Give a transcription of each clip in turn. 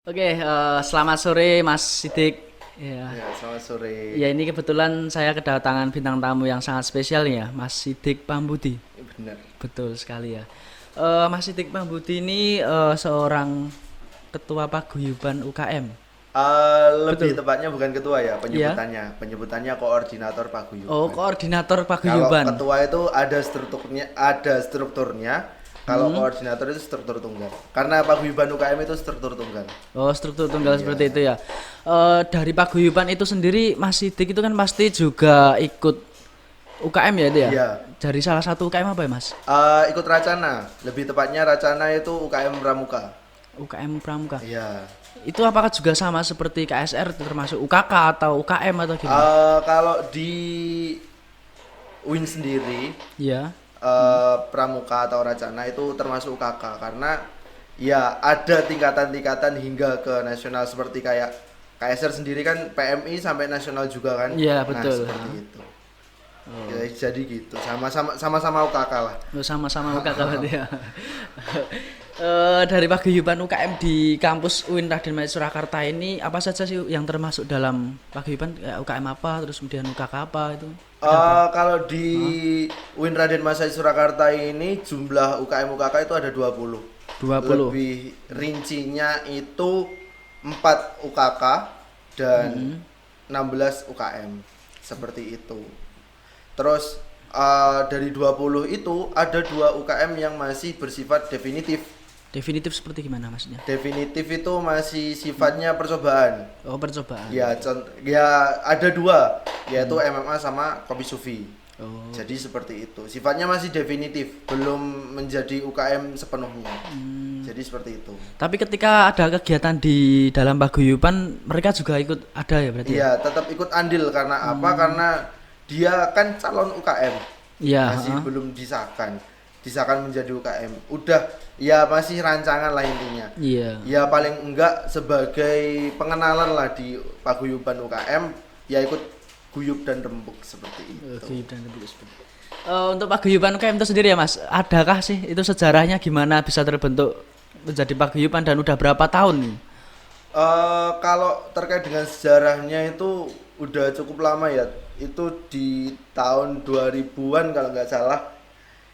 Oke, selamat sore Mas Sidik. Ya. Ya, selamat sore. Ya ini kebetulan saya kedatangan bintang tamu yang sangat spesial nih ya, Mas Sidik Pambudi. Benar. Betul sekali ya. Mas Sidik Pambudi ini seorang ketua paguyuban UKM. Lebih Betul. tepatnya bukan ketua ya Iya. penyebutannya. Penyebutannya koordinator Oh, paguyuban. koordinator Kalau paguyuban. ketua itu ada strukturnya. Kalau koordinator itu struktur tunggal. Karena paguyuban UKM itu struktur tunggal. Oh, struktur tunggal Iya. seperti itu ya. Dari paguyuban itu sendiri Mas Sidik itu kan pasti juga ikut UKM ya itu ya? Iya. Dari salah satu UKM apa ya Mas? Ikut Racana. Lebih tepatnya Racana itu UKM Pramuka. UKM Pramuka. Iya. Itu apakah juga sama seperti KSR termasuk UKK atau UKM atau gimana? Kalau di Win sendiri Iya. Pramuka atau Racana itu termasuk UKK karena ya ada tingkatan-tingkatan hingga ke nasional seperti kayak KSR sendiri kan PMI sampai nasional juga kan. Iya, Nah, betul. seperti itu. Ya, jadi gitu. Sama-sama UKK lah. Oh, sama-sama UKK berarti ya. Dari paguyuban UKM di kampus UIN Raden Majid Surakarta ini apa saja sih yang termasuk dalam paguyuban? Kayak UKM apa, terus kemudian UKK apa itu? Kalau di UIN Raden Majid Surakarta ini jumlah UKM UKK itu ada 20. 20. Lebih rincinya itu 4 UKK dan 16 UKM. Seperti itu. Terus dari 20 itu ada 2 UKM yang masih bersifat definitif. Definitif seperti gimana maksudnya? Definitif itu masih sifatnya percobaan. Oh, percobaan. Ya, ya ada 2, yaitu MMA sama Kopi Sufi. Oh. Jadi seperti itu. Sifatnya masih definitif, belum menjadi UKM sepenuhnya. Jadi seperti itu. Tapi ketika ada kegiatan di dalam paguyuban, mereka juga ikut ada ya berarti? Iya, tetap ikut andil karena apa? Karena dia kan calon UKM. Iya, Masih belum disahkan menjadi UKM. Udah ya masih rancangan lah intinya. Iya. Ya paling enggak sebagai pengenalan lah di paguyuban UKM, ya ikut guyub dan rembuk seperti itu. Guyub dan Rebus. Untuk paguyuban UKM itu sendiri ya Mas, adakah sih itu sejarahnya gimana bisa terbentuk menjadi paguyuban dan udah berapa tahun? Kalau terkait dengan sejarahnya itu udah cukup lama ya. Itu di tahun 2000-an kalau nggak salah.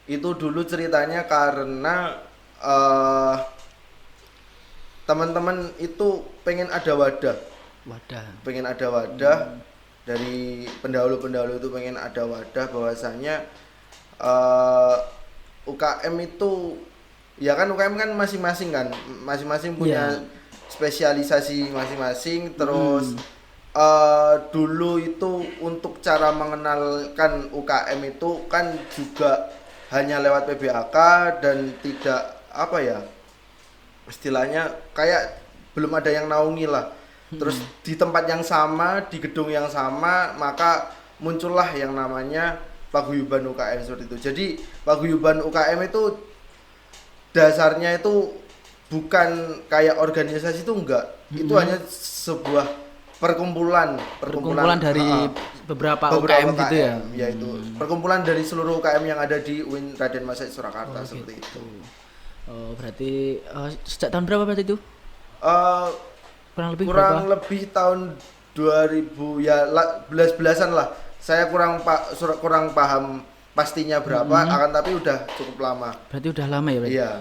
Itu dulu ceritanya karena teman-teman itu pengen ada wadah. Wadah. Pengen ada wadah dari pendahulu-pendahulu itu pengen ada wadah bahwasanya UKM itu ya kan UKM kan masing-masing punya Iya. spesialisasi masing-masing. Terus dulu itu untuk cara mengenalkan UKM itu kan juga hanya lewat PBAK dan tidak apa ya istilahnya kayak belum ada yang naungi lah. Terus di tempat yang sama, di gedung yang sama, maka muncullah yang namanya paguyuban UKM seperti itu. Jadi paguyuban UKM itu dasarnya itu bukan kayak organisasi itu enggak. Itu hanya sebuah perkumpulan Dari beberapa UKM gitu ya. yaitu perkumpulan dari seluruh UKM yang ada di UIN Raden Majid Surakarta seperti itu. Oh, berarti sejak tahun berapa berarti itu? Eh, Kurang lebih kurang berapa? lebih tahun 2000 ya belas-belasan lah. Saya kurang paham pastinya berapa, akan tapi udah cukup lama. Berarti udah lama ya berarti? Iya,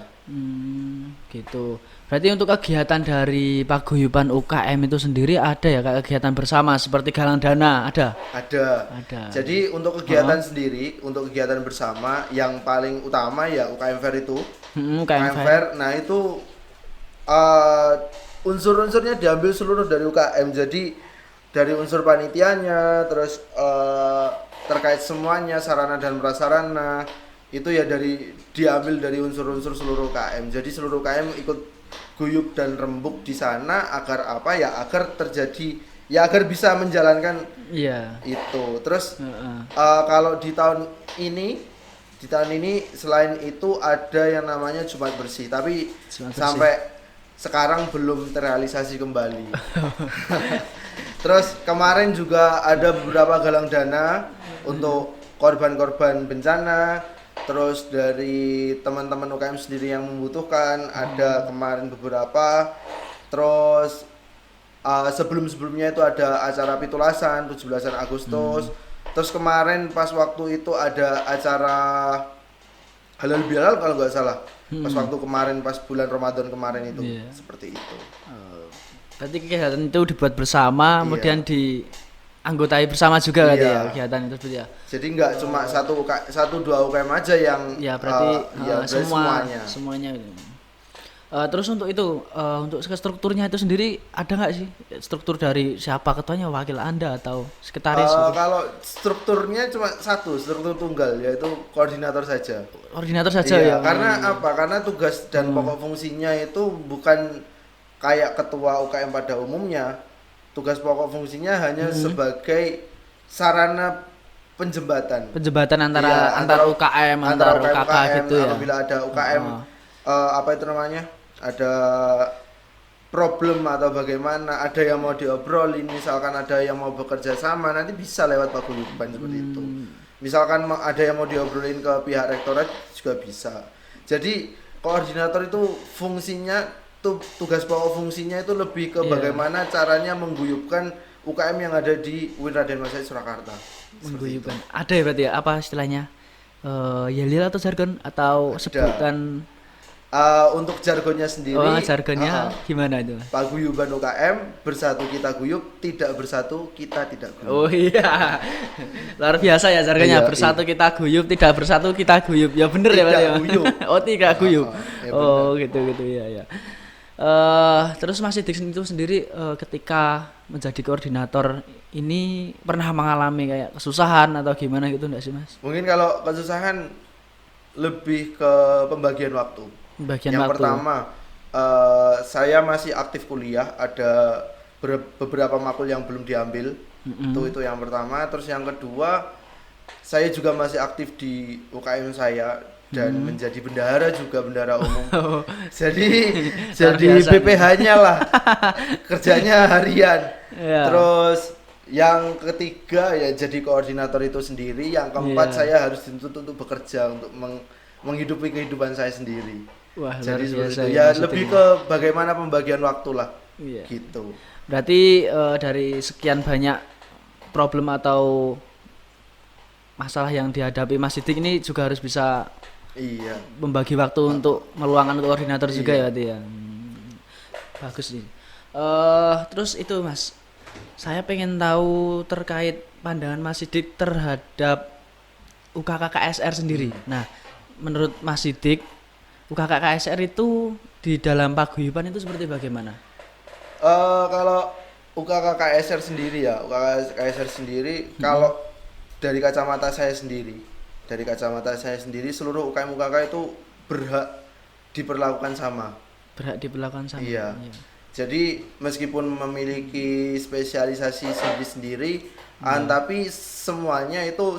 Gitu. Berarti untuk kegiatan dari paguyuban UKM itu sendiri ada ya kayak kegiatan bersama seperti galang dana ada? ada. Ada. Jadi untuk kegiatan sendiri, untuk kegiatan bersama yang paling utama ya UKM Fair itu. UKM UKM Fair. Fair. Nah, itu unsur-unsurnya diambil seluruh dari UKM. Jadi dari unsur panitianya, terus terkait semuanya sarana dan prasarana itu ya diambil dari unsur-unsur seluruh UKM. Jadi seluruh UKM ikut guyub dan rembuk di sana agar apa ya? Agar terjadi ya agar bisa menjalankan Iya. itu. Terus Heeh. kalau di tahun ini selain itu ada yang namanya Jumat Bersih, tapi Jumat Bersih. sampai sekarang belum terrealisasi kembali. Terus kemarin juga ada beberapa galang dana untuk korban-korban bencana. Terus dari teman-teman UKM sendiri yang membutuhkan ada kemarin beberapa. Terus sebelum-sebelumnya itu ada acara pitulasan 17-an Agustus. Terus kemarin pas waktu itu ada acara halal bihalal kalau nggak salah. Pas waktu kemarin pas bulan Ramadan kemarin itu seperti itu. Berarti kegiatan itu dibuat bersama, kemudian dianggotai bersama juga kan ya kegiatan itu seperti ya. Jadi nggak cuma satu dua UKM aja yang berarti semuanya. Terus untuk itu untuk strukturnya itu sendiri ada nggak sih struktur dari siapa ketuanya, wakil Anda atau sekretaris? Kalau strukturnya cuma satu, struktur tunggal, yaitu koordinator saja. Koordinator saja ya. Karena apa? Karena tugas dan pokok fungsinya itu bukan kayak ketua UKM pada umumnya. Tugas pokok fungsinya hanya sebagai sarana penjembatan antara UKM antara UKK gitu ya. Apabila ada UKM apa itu namanya? Ada problem atau bagaimana, ada yang mau diobrolin, misalkan ada yang mau bekerja sama, nanti bisa lewat paguyuban seperti itu. Misalkan ada yang mau diobrolin ke pihak rektorat juga bisa. Jadi koordinator itu fungsinya tugas pokok fungsinya itu lebih ke bagaimana caranya mengguyupkan UKM yang ada di UIN Raden Majid Surakarta. Mengguyupkan. Ada ya berarti ya, apa istilahnya? Yelil atau jargon atau sebutan? Untuk jargonnya sendiri. Jargonnya gimana itu? Paguyuban UKM, bersatu kita guyup, tidak bersatu kita tidak guyup. Oh iya. Luar biasa ya jargonnya, bersatu kita guyup, tidak bersatu kita guyup. Ya bener ya berarti. Guyup. Tidak guyup. Ya gitu ya. Terus Mas Sidik itu sendiri ketika menjadi koordinator ini pernah mengalami kayak kesusahan atau gimana gitu enggak sih Mas? Mungkin kalau kesusahan lebih ke pembagian waktu. Yang pertama, saya masih aktif kuliah, ada beberapa makul yang belum diambil. Itu yang pertama. Terus yang kedua, saya juga masih aktif di UKM saya dan menjadi bendahara juga, bendahara umum. Jadi BPH-nya lah. Kerjanya harian. Terus yang ketiga ya jadi koordinator itu sendiri. Yang keempat saya harus dituntut untuk bekerja untuk menghidupi kehidupan saya sendiri. Wah, jadi seperti itu. Ya lebih ke bagaimana pembagian waktu lah. Gitu. Berarti dari sekian banyak problem atau masalah yang dihadapi Mas Sidik ini juga harus bisa membagi waktu untuk meluangkan untuk koordinator juga ya berarti ya. Bagus nih. Terus itu Mas, saya pengen tahu terkait pandangan Mas Sidik terhadap UKK KSR sendiri. Nah, menurut Mas Sidik, UKK KSR itu di dalam paguyuban itu seperti bagaimana? Kalau UKK KSR sendiri ya, UKK KSR sendiri kalau dari kacamata saya sendiri, seluruh UKM UKK itu berhak diperlakukan sama. Iya. Jadi meskipun memiliki spesialisasi sendiri-sendiri, tapi semuanya itu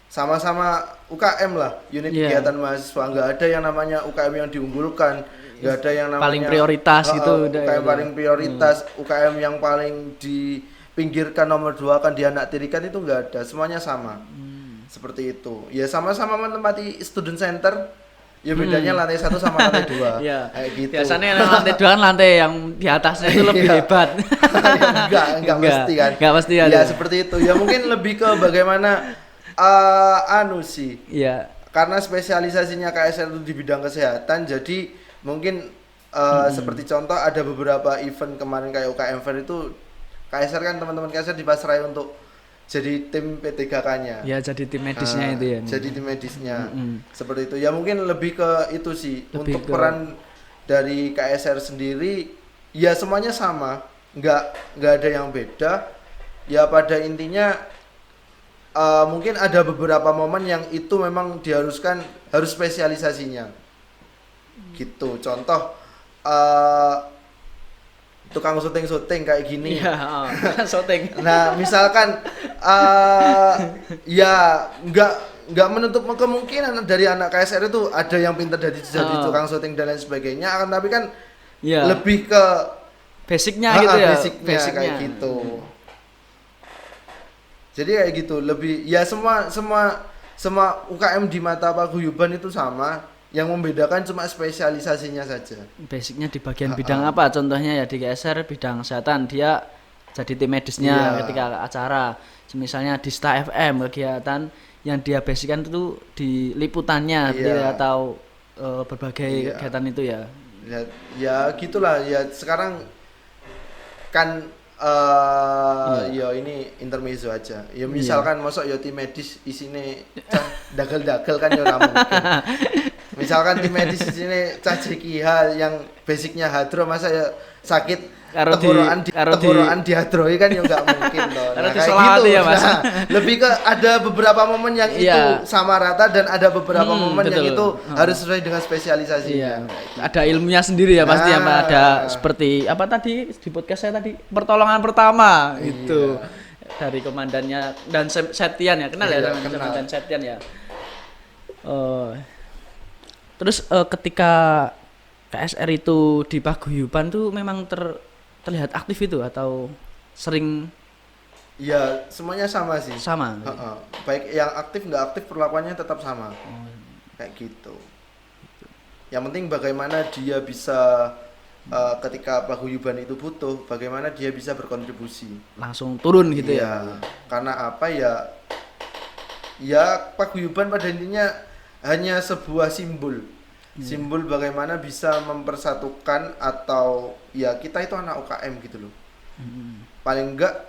sama-sama UKM lah, unit kegiatan mahasiswa. Nggak ada yang namanya UKM yang diunggulkan, nggak ada yang namanya paling prioritas gitu. UKM paling prioritas, UKM yang paling dipinggirkan nomor 2 akan dianaktirikan, itu nggak ada, semuanya sama. Seperti itu. Ya sama-sama menempati student center. Ya bedanya lantai 1 sama lantai 2. Kayak gitu. Biasanya lantai 2 kan lantai yang di atasnya itu lebih hebat. enggak mesti kan. Enggak pasti ya. Ya seperti itu. Ya mungkin lebih ke bagaimana sih. Iya. Karena spesialisasinya KSR itu di bidang kesehatan, jadi mungkin seperti contoh ada beberapa event kemarin kayak UKM Fair itu KSR kan, teman-teman KSR dipasrai untuk jadi tim P3K-nya. Ya, jadi tim medisnya itu ya. Jadi tim medisnya. Seperti itu. Ya mungkin lebih ke itu sih. Untuk peran dari KSR sendiri ya semuanya sama. Enggak ada yang beda. Ya pada intinya mungkin ada beberapa momen yang itu memang diharuskan harus spesialisasinya. Gitu. Contoh tukang syuting kayak gini. Iya, syuting. Nah, misalkan ya nggak menutup kemungkinan dari anak KSR itu ada yang pintar jadi tukang syuting dan lain sebagainya, akan tapi kan lebih ke basicnya gitu ya. Basicnya kayak gitu. Jadi kayak gitu, lebih ya semua UKM di mata paguyuban itu sama. yang membedakan cuma spesialisasinya saja. Basicnya di bagian bidang apa? Contohnya ya di GSR bidang kesehatan dia jadi tim medisnya ketika acara. Misalnya di Star FM kegiatan yang dia basickan itu di liputannya atau berbagai kegiatan itu ya. Ya gitulah ya sekarang kan ya ini intermezzo aja. Ya misalkan masuk ya tim medis isine dagel-dagel kan ya ora mungkin. Misalkan tim medis isine cah JKH yang basicnya hadro masa ya sakit tenggorokan dihadroi kan ya enggak mungkin toh. Nah, kayak gitu ya Mas. Nah, lebih ke ada beberapa momen yang itu sama rata dan ada beberapa momen yang itu harus sesuai dengan spesialisasinya. Ada ilmunya sendiri ya pasti ada seperti apa tadi di podcast saya tadi pertolongan pertama itu dari komandannya dan Septian ya kenal ya komandan Septian ya. Terus ketika KSR itu di paguyuban tuh memang terlihat aktif itu atau sering? Ya semuanya sama sih. Sama. Baik yang aktif nggak aktif perlakuannya tetap sama. Kayak gitu. Yang penting bagaimana dia bisa ketika paguyuban itu butuh, bagaimana dia bisa berkontribusi. Langsung turun gitu ya. Karena apa ya? Ya paguyuban pada intinya hanya sebuah simbol. Simbol bagaimana bisa mempersatukan atau ya kita itu anak UKM gitu loh. Paling enggak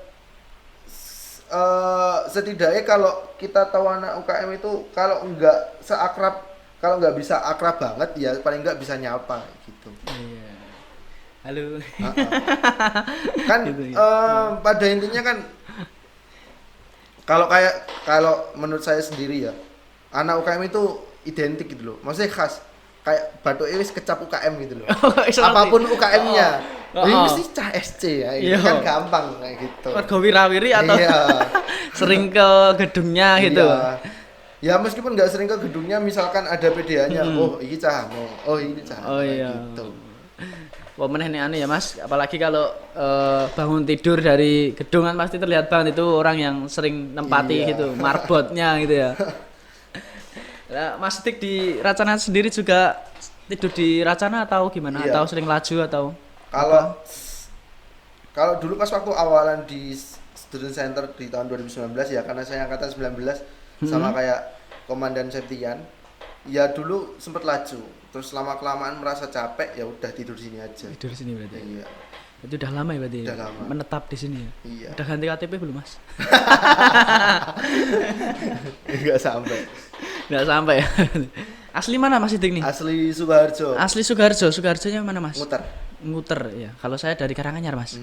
setidaknya kalau kita tahu anak UKM itu kalau enggak kalau enggak bisa akrab banget ya paling enggak bisa nyapa gitu. Halo. Kan gitu, pada intinya kan kalau menurut saya sendiri ya anak UKM itu identik gitu loh. Maksudnya khas. Kayak batu wis kecap UKM gitu loh. Apapun UKM-nya. Ini mesti cah SC ya. Ini kan gampang kayak gitu. Warga wirawiri atau sering ke gedungnya gitu. Ya meskipun nggak sering ke gedungnya, misalkan ada PDA-nya, oh ini cah, oh ini cah. Gitu. Wah meneh nih ya Mas, apalagi kalau bangun tidur dari gedung kan pasti terlihat banget itu orang yang sering nempati gitu, marbotnya gitu ya. Nah, Mas Dik di Racana sendiri juga tidur di Racana atau gimana? Atau sering laju atau? Kalau dulu pas waktu awalan di Student Center di tahun 2019 ya karena saya angkatan 19 sama kayak Komandan Septian. Ya dulu sempat laju, terus lama-kelamaan merasa capek ya udah tidur sini aja. Tidur sini berarti. Iya. Itu udah lama ya berarti. Udah lama. Menetap di sini ya. Iya. Udah ganti KTP belum, Mas? Enggak sampai. Enggak sampai ya. Asli mana Mas Dik nih? Asli Sukoharjo. Asli Sukoharjo. Sukoharjonya mana Mas? Nguter ya. Kalau saya dari Karanganyar Mas.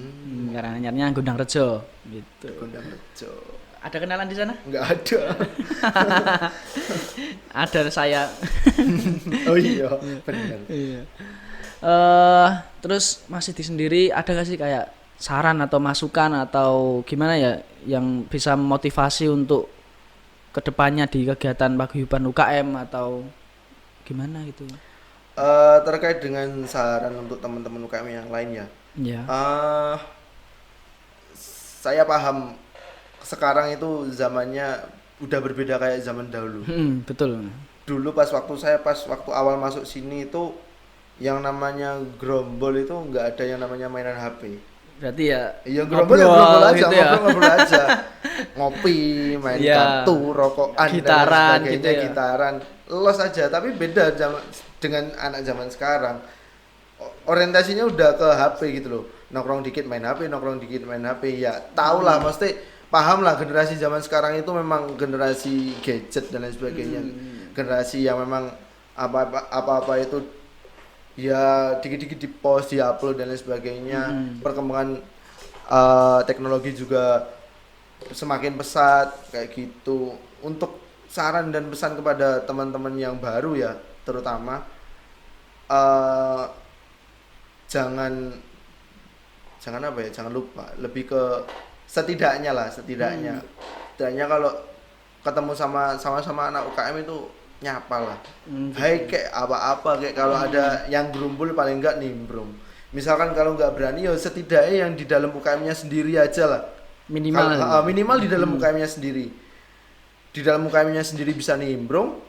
Karanganyarnya Gondang Rejo gitu. Gondang Rejo. Ada kenalan di sana? Enggak ada. Ada saya. Oh iya, benar. Iya. Terus Mas Dik sendiri ada nggak sih kayak saran atau masukan atau gimana ya yang bisa memotivasi untuk kedepannya di kegiatan paguyuban UKM atau gimana gitu? Terkait dengan saran untuk teman-teman UKM yang lain ya. Iya. Saya paham sekarang itu zamannya udah berbeda kayak zaman dahulu. Betul. Dulu pas waktu awal masuk sini itu yang namanya gerombol itu nggak ada yang namanya mainan HP. Berarti ya gerombol aja, gitu ngobrol aja. Ngopi, main kartu, rokokan, gitaran dan gitu ya. Gitaran, los aja. Tapi beda dengan anak zaman sekarang. Orientasinya udah ke HP gitu loh. Nongkrong dikit main HP. Ya tau lah, mesti paham lah generasi zaman sekarang itu memang generasi gadget dan lain sebagainya. Generasi yang memang apa-apa itu ya dikit-dikit di-post, di-upload dan lain sebagainya. Perkembangan teknologi juga semakin pesat kayak gitu. Untuk saran dan pesan kepada teman-teman yang baru ya, terutama jangan lupa, lebih ke setidaknya kalau ketemu sama anak UKM itu nyapa lah. Hai kayak apa-apa, kayak kalau ada yang gerumpul paling enggak nimbrung. Misalkan kalau enggak berani ya setidaknya yang di dalam UKM-nya sendiri aja lah. Minimal di dalam UKM-nya sendiri. Di dalam UKM-nya sendiri bisa nimbrung,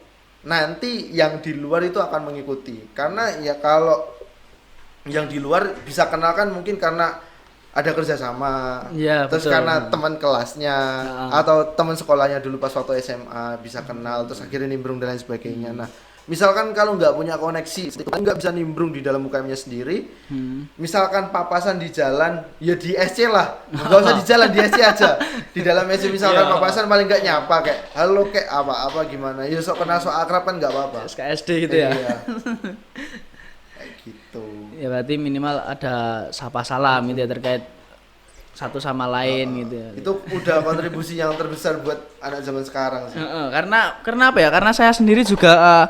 nanti yang di luar itu akan mengikuti. Karena ya kalau yang di luar bisa kenal kan mungkin karena ada kerjasama, Ya, terus betul. karena teman kelasnya atau teman sekolahnya dulu pas waktu SMA bisa kenal, terus akhirnya nimbrung dan lain sebagainya. Nah, misalkan kalau nggak punya koneksi, nggak bisa nimbrung di dalam UKM-nya sendiri. Misalkan papasan di jalan, ya di SC lah, nggak usah di jalan, di SC aja. Di dalam SC misalkan papasan paling nggak nyapa kayak halo kayak apa gimana, ya sok kenal sok akrab kan nggak apa-apa. SKSD gitu ya. Iya. Kayak gitu. Ya berarti minimal ada sapa salam gitu ya terkait satu sama lain gitu ya. Itu udah kontribusi yang terbesar buat anak zaman sekarang sih. Karena apa ya? Karena saya sendiri juga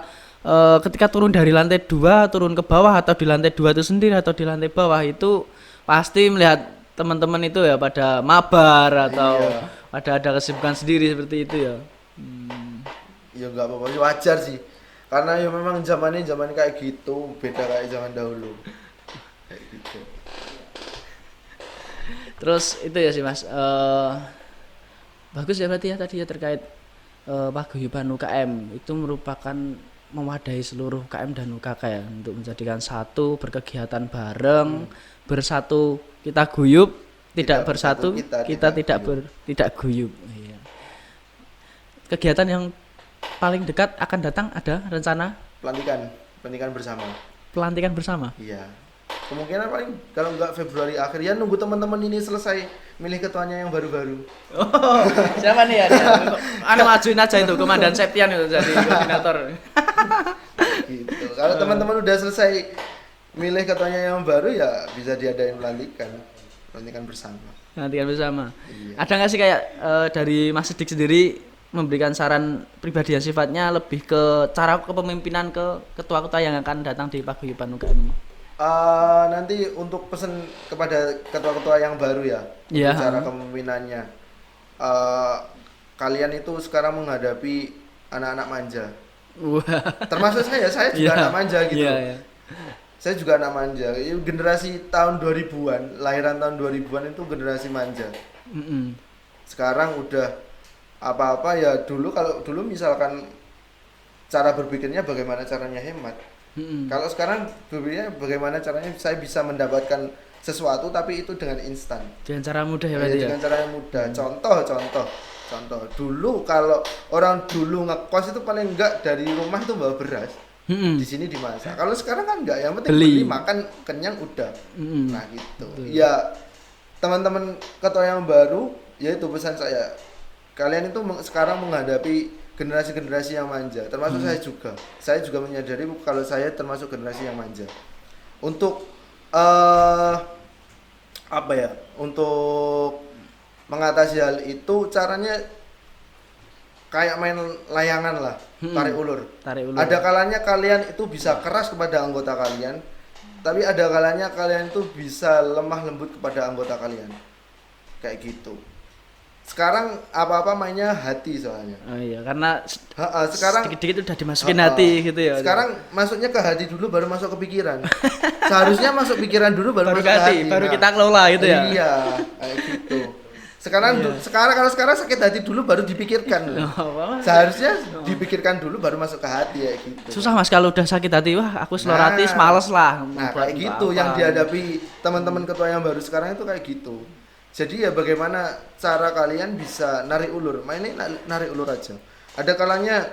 ketika turun dari lantai 2 turun ke bawah atau di lantai 2 itu sendiri atau di lantai bawah itu pasti melihat teman-teman itu ya pada mabar atau ada kesibukan sendiri seperti itu ya. Ya nggak apa-apa, wajar sih. Karena ya memang zaman kayak gitu, beda kayak zaman dahulu. Kayak gitu. Terus itu ya sih Mas, bagus ya berarti ya tadi ya terkait paguyuban UKM itu merupakan mewadahi seluruh UKM dan UKK ya untuk menjadikan satu berkegiatan bareng, bersatu kita guyup, tidak bersatu kita tidak guyup. Iya. Kegiatan yang paling dekat akan datang ada rencana Pelantikan bersama. pelantikan bersama. Iya. Kemungkinan paling kalau nggak Februari akhir ya nunggu teman-teman ini selesai milih ketuanya yang baru-baru. Oh, siapa nih ya? Anu ajuin aja itu Komandan Septian itu jadi koordinator. Gitu. Kalau teman-teman udah selesai milih ketuanya yang baru ya bisa diadain pelantikan bersama. Pelantikan bersama. Iya. Ada nggak sih kayak dari Mas Sidik sendiri memberikan saran pribadi yang sifatnya lebih ke cara kepemimpinan ke ketua-ketua yang akan datang di paguyuban UKM? Nanti untuk pesan kepada ketua-ketua yang baru ya, Iya. untuk cara kepemimpinannya. Kalian itu sekarang menghadapi anak-anak manja. Wah. Termasuk saya juga anak manja gitu. Iya. Saya juga anak manja. Generasi tahun 2000-an, lahiran tahun 2000-an itu generasi manja. Sekarang udah apa-apa ya kalau dulu misalkan cara berpikirnya bagaimana caranya hemat. Kalau sekarang berpikirnya bagaimana caranya saya bisa mendapatkan sesuatu tapi itu dengan instan. Dengan cara mudah ya berarti ya. Dengan cara yang mudah. Contoh. Dulu kalau orang dulu ngekos itu paling enggak dari rumah itu bawa beras. Di sini dimasak. Kalau sekarang kan enggak, yang penting beli makan kenyang udah. Nah gitu. Ya teman-teman ketua yang baru, yaitu pesan saya, kalian itu sekarang menghadapi generasi-generasi yang manja, termasuk saya juga. Saya juga menyadari kalau saya termasuk generasi yang manja. Untuk apa ya? Untuk mengatasi hal itu caranya kayak main layangan lah, tarik ulur. Ada kalanya kalian itu bisa keras kepada anggota kalian, tapi ada kalanya kalian itu bisa lemah lembut kepada anggota kalian. Kayak gitu. Sekarang apa-apa mainnya hati soalnya. Oh iya, karena sekarang dikit-dikit udah dimasukin hati gitu ya. Sekarang masuknya ke hati dulu baru masuk ke pikiran. Seharusnya masuk pikiran dulu baru masuk ke hati. Baru kita kelola gitu ya. Iya, kayak gitu. Kalau sekarang sakit hati dulu baru dipikirkan. Seharusnya dipikirkan dulu baru masuk ke hati ya gitu. Susah Mas kalau udah sakit hati, wah aku sloratis males lah. Nah, kayak gitu yang dihadapi teman-teman ketua yang baru sekarang itu kayak gitu. Jadi ya bagaimana cara kalian bisa narik ulur, mainnya narik ulur aja. Ada kalanya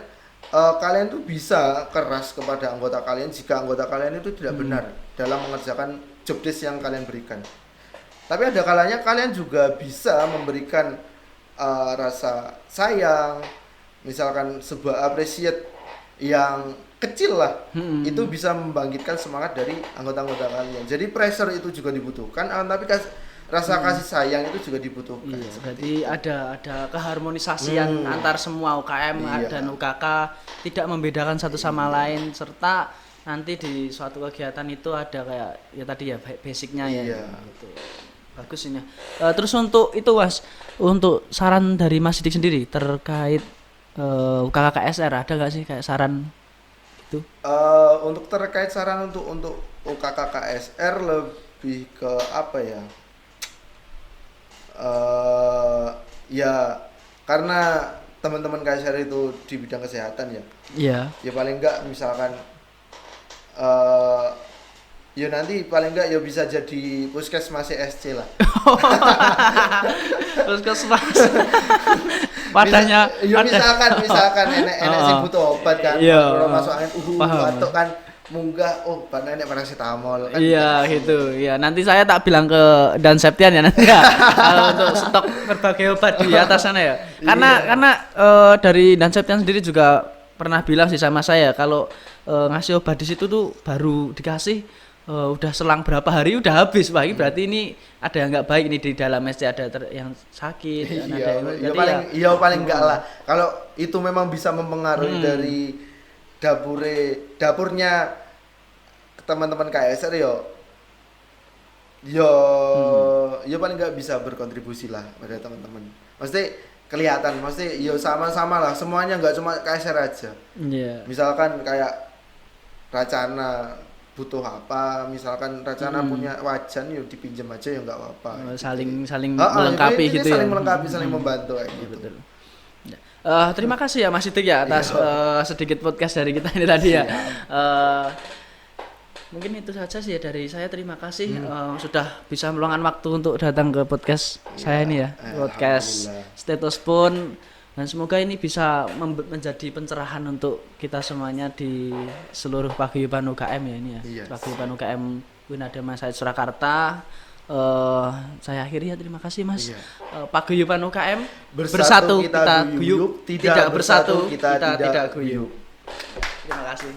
kalian tuh bisa keras kepada anggota kalian jika anggota kalian itu tidak benar dalam mengerjakan job desk yang kalian berikan. Tapi ada kalanya kalian juga bisa memberikan rasa sayang, misalkan sebuah appreciate yang kecil lah, itu bisa membangkitkan semangat dari anggota-anggota kalian. Jadi pressure itu juga dibutuhkan, tapi rasa kasih sayang itu juga dibutuhkan. Iya, berarti ada keharmonisasian antar semua UKM dan UKK, tidak membedakan satu sama lain, serta nanti di suatu kegiatan itu ada kayak ya tadi ya basicnya ya. Gitu. Bagus ini. Terus untuk itu Mas, untuk saran dari Mas Sidik sendiri terkait UKK KSR ada nggak sih kayak saran itu? Untuk terkait saran untuk UKK KSR lebih ke apa ya? Ya karena teman-teman KSR itu di bidang kesehatan ya. Iya. Ya paling enggak misalkan ya nanti paling enggak ya bisa jadi puskesmas SC lah. Puskesmas. Padahnya misalkan enek sing butuh obat kan. Iya. Kalau masuk angin Paham. atau kan munggah pan enek paracetamol kan. Iya gitu. Ya nanti saya tak bilang ke Dan Septian ya nanti ya. Kalau untuk stok berbagai obat di atas sana ya. Karena dari Dan Septian sendiri juga pernah bilang sih sama saya kalau ngasih obat di situ tuh baru dikasih udah selang berapa hari udah habis. Wah, ini berarti ini ada yang nggak baik ini di dalam SC ada yang sakit dan ada yang paling enggak lah. Kalau itu memang bisa mempengaruhi dari dapurnya teman-teman KSR yo paling enggak bisa berkontribusi lah pada teman-teman. Mesti kelihatan, mesti yo sama-sama lah semuanya, enggak cuma KSR aja. Iya. Misalkan kayak Racana butuh apa, misalkan Racana punya wajan yo dipinjam aja ya enggak apa-apa. Saling melengkapi gitu ya. Saling melengkapi, saling membantu kayak gitu. Betul. Terima kasih ya Mas Sidik ya atas sedikit podcast dari kita ini tadi ya. Mungkin itu saja sih ya dari saya. Terima kasih sudah bisa meluangkan waktu untuk datang ke podcast saya ini ya, podcast Stetospon, dan semoga ini bisa menjadi pencerahan untuk kita semuanya di seluruh paguyuban UKM ya ini ya. Paguyuban UKM Winadama Said Surakarta. Saya akhiri ya, terima kasih Mas. Paguyuban UKM bersatu kita guyup, tidak bersatu kita tidak guyup. Terima kasih.